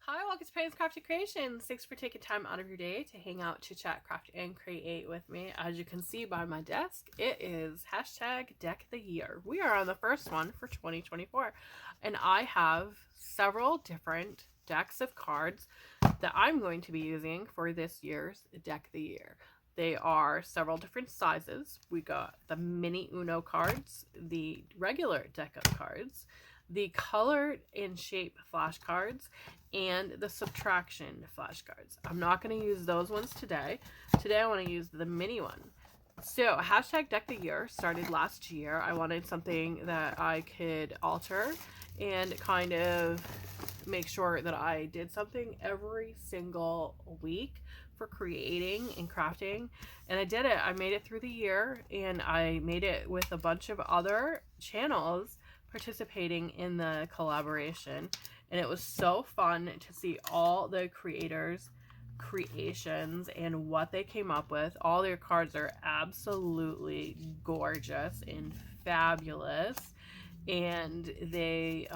Hi, welcome to Penny's Crafty Creations. Thanks for taking time out of your day to hang out, chit chat, craft, and create with me. As you can see by my desk, it is hashtag Deck of the Year. We are on the first one for 2024, and I have several different decks of cards that I'm going to be using for this year's Deck of the Year. They are several different sizes. We got the mini Uno cards, the regular deck of cards, the colored and shape flashcards, and the subtraction flashcards. I'm not going to use those ones today. Today I want to use the mini one. So hashtag Deck the Year started last year. I wanted something that I could alter and kind of make sure that I did something every single week for creating and crafting, and I did it. I made it through the year, and I made it with a bunch of other channels participating in the collaboration, and it was so fun to see all the creators creations and what they came up with. All their cards are absolutely gorgeous and fabulous, and they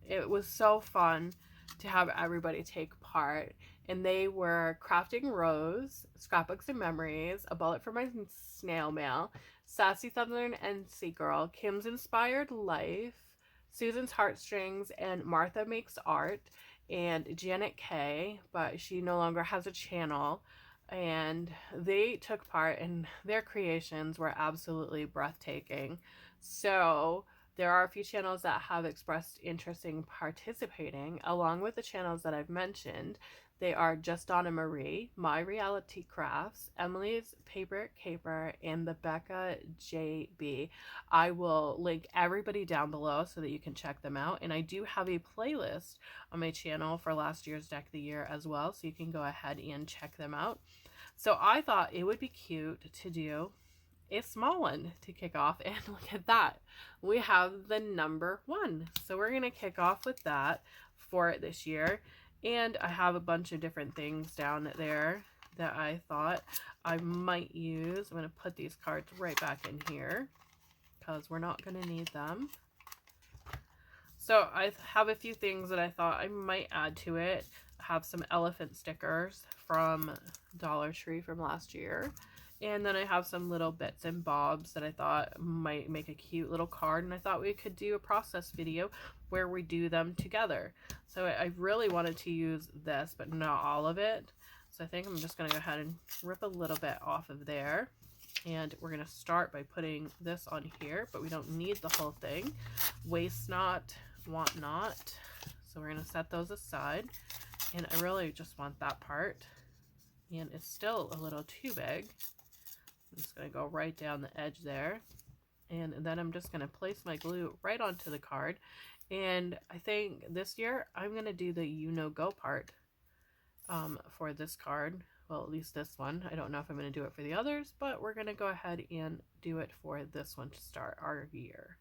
it was so fun to have everybody take part. And they were Crafting Rose, Scrapbooks and Memories, A Bullet for My Snail Mail, Sassy Southern NC Girl, Kim's Inspired Life, Susan's Heartstrings, and Martha Makes Art, and Janet K, but she no longer has a channel. And they took part, and their creations were absolutely breathtaking. So there are a few channels that have expressed interest in participating, along with the channels that I've mentioned. They are Just Donna Marie, My Reality Crafts, Emily's Paper Caper, and the Becca JB. I will link everybody down below so that you can check them out. And I do have a playlist on my channel for last year's Deck of the Year as well, so you can go ahead and check them out. So I thought it would be cute to do a small one to kick off, and look at that, we have the number 1. So we're going to kick off with that for this year, and I have a bunch of different things down there that I thought I might use. I'm going to put these cards right back in here because we're not going to need them. So I have a few things that I thought I might add to it. I have some elephant stickers from Dollar Tree from last year. And then I have some little bits and bobs that I thought might make a cute little card. And I thought we could do a process video where we do them together. So I really wanted to use this, but not all of it. So I think I'm just going to go ahead and rip a little bit off of there. And we're going to start by putting this on here, but we don't need the whole thing. Waste not, want not. So we're going to set those aside. And I really just want that part. And it's still a little too big. I'm just going to go right down the edge there. And then I'm just going to place my glue right onto the card. And I think this year I'm going to do the You Know Go part for this card. Well, at least this one. I don't know if I'm going to do it for the others, but we're going to go ahead and do it for this one to start our year.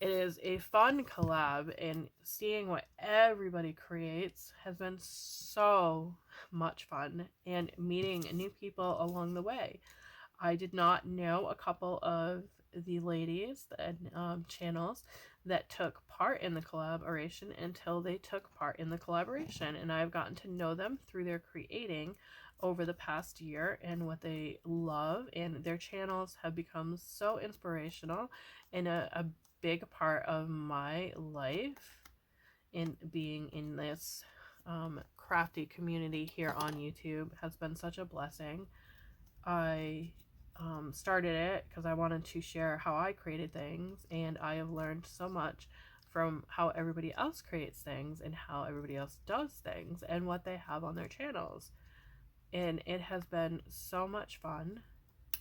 It is a fun collab, and seeing what everybody creates has been so much fun, and meeting new people along the way. I did not know a couple of the ladies and channels that took part in the collaboration until they took part in the collaboration, and I've gotten to know them through their creating over the past year and what they love, and their channels have become so inspirational and a big part of my life in being in this crafty community here on YouTube. Has been such a blessing. I started it because I wanted to share how I created things, and I have learned so much from how everybody else creates things and how everybody else does things and what they have on their channels. And it has been so much fun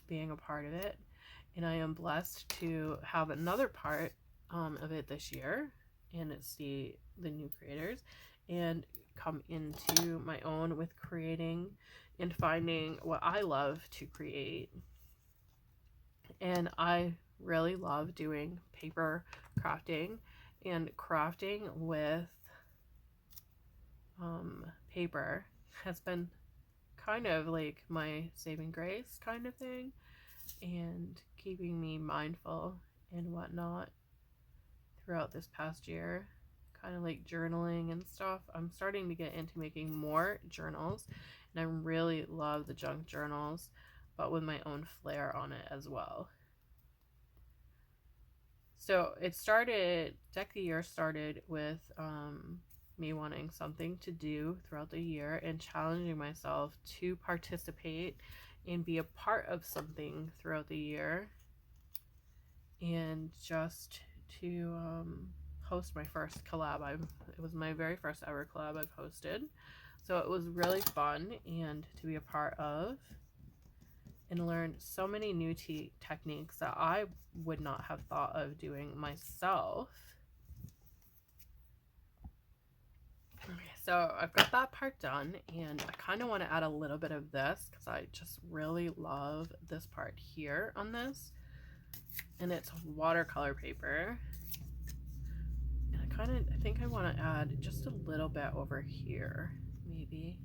being a part of it, and I am blessed to have another part of it this year, and it's the new creators, and come into my own with creating and finding what I love to create. And I really love doing paper crafting, and crafting with paper has been kind of like my saving grace kind of thing, and keeping me mindful and whatnot throughout this past year, kind of like journaling and stuff. I'm starting to get into making more journals, and I really love the junk journals, but with my own flair on it as well. So it started, Deck the Year started with me wanting something to do throughout the year and challenging myself to participate and be a part of something throughout the year, and just to host my first collab. It was my very first ever collab I've hosted, so it was really fun and to be a part of, and learn so many new techniques that I would not have thought of doing myself. Okay, so I've got that part done, and I kind of want to add a little bit of this because I just really love this part here on this, and it's watercolor paper. And I think I want to add just a little bit over here, maybe.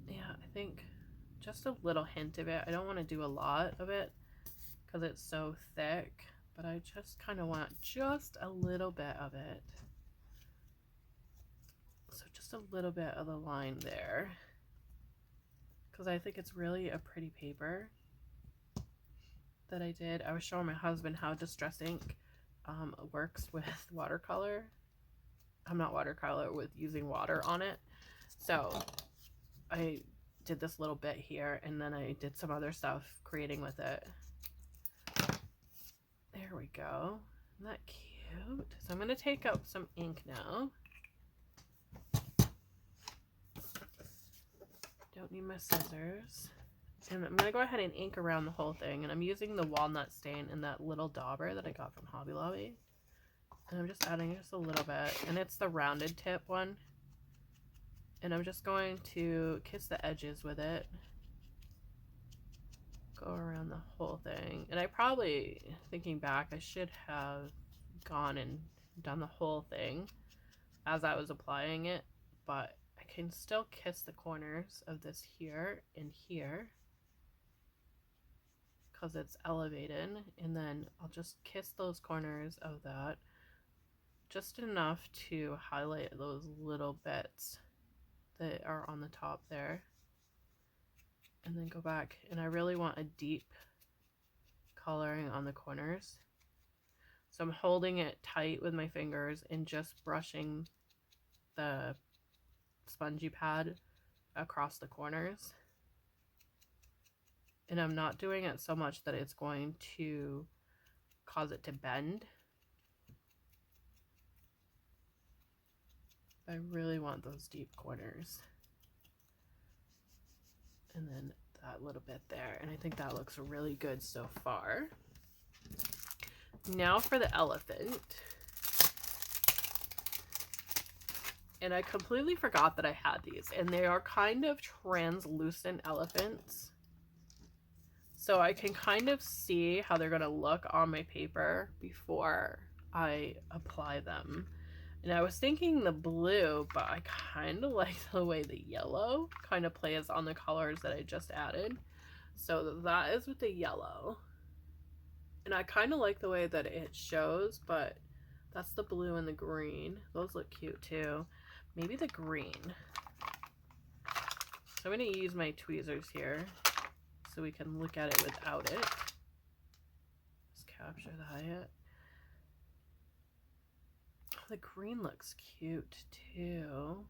Yeah, I think just a little hint of it. I don't want to do a lot of it because it's so thick, but I just kind of want just a little bit of it. So just a little bit of the line there, because I think it's really a pretty paper that I did. I was showing my husband how Distress ink works with watercolor. I'm not watercolor, with using water on it. So I did this little bit here, and then I did some other stuff creating with it. There we go. Isn't that cute? So I'm going to take out some ink now. Don't need my scissors. And I'm going to go ahead and ink around the whole thing. And I'm using the walnut stain in that little dauber that I got from Hobby Lobby. And I'm just adding just a little bit. And it's the rounded tip one. And I'm just going to kiss the edges with it. Go around the whole thing. And I probably, thinking back, I should have gone and done the whole thing as I was applying it. But I can still kiss the corners of this here and here, because it's elevated, and then I'll just kiss those corners of that just enough to highlight those little bits that are on the top there, and then go back. And I really want a deep coloring on the corners, so I'm holding it tight with my fingers and just brushing the spongy pad across the corners. And I'm not doing it so much that it's going to cause it to bend. I really want those deep corners. And then that little bit there. And I think that looks really good so far. Now for the elephant. And I completely forgot that I had these. And they are kind of translucent elephants. So I can kind of see how they're going to look on my paper before I apply them. And I was thinking the blue, but I kind of like the way the yellow kind of plays on the colors that I just added. So that is with the yellow. And I kind of like the way that it shows, but that's the blue and the green. Those look cute too. Maybe the green. So I'm going to use my tweezers here so we can look at it without it. Just capture that. Oh, the green looks cute too.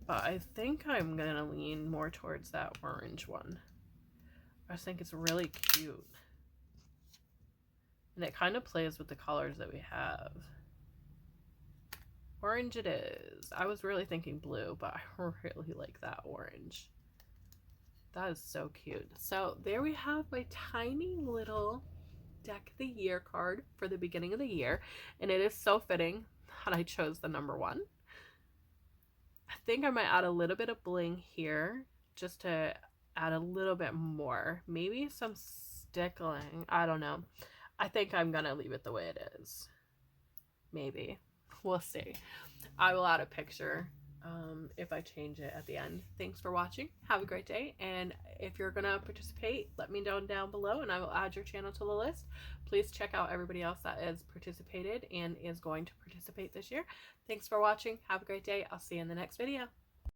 But I think I'm gonna lean more towards that orange one. I just think it's really cute. And it kind of plays with the colors that we have. Orange it is. I was really thinking blue, but I really like that orange. That is so cute. So there we have my tiny little Deck the Year card for the beginning of the year. And it is so fitting that I chose the number 1. I think I might add a little bit of bling here just to add a little bit more. Maybe some stickling. I don't know. I think I'm going to leave it the way it is. Maybe. We'll see. I will add a picture if I change it at the end. Thanks for watching. Have a great day. And if you're going to participate, let me know down below and I will add your channel to the list. Please check out everybody else that has participated and is going to participate this year. Thanks for watching. Have a great day. I'll see you in the next video.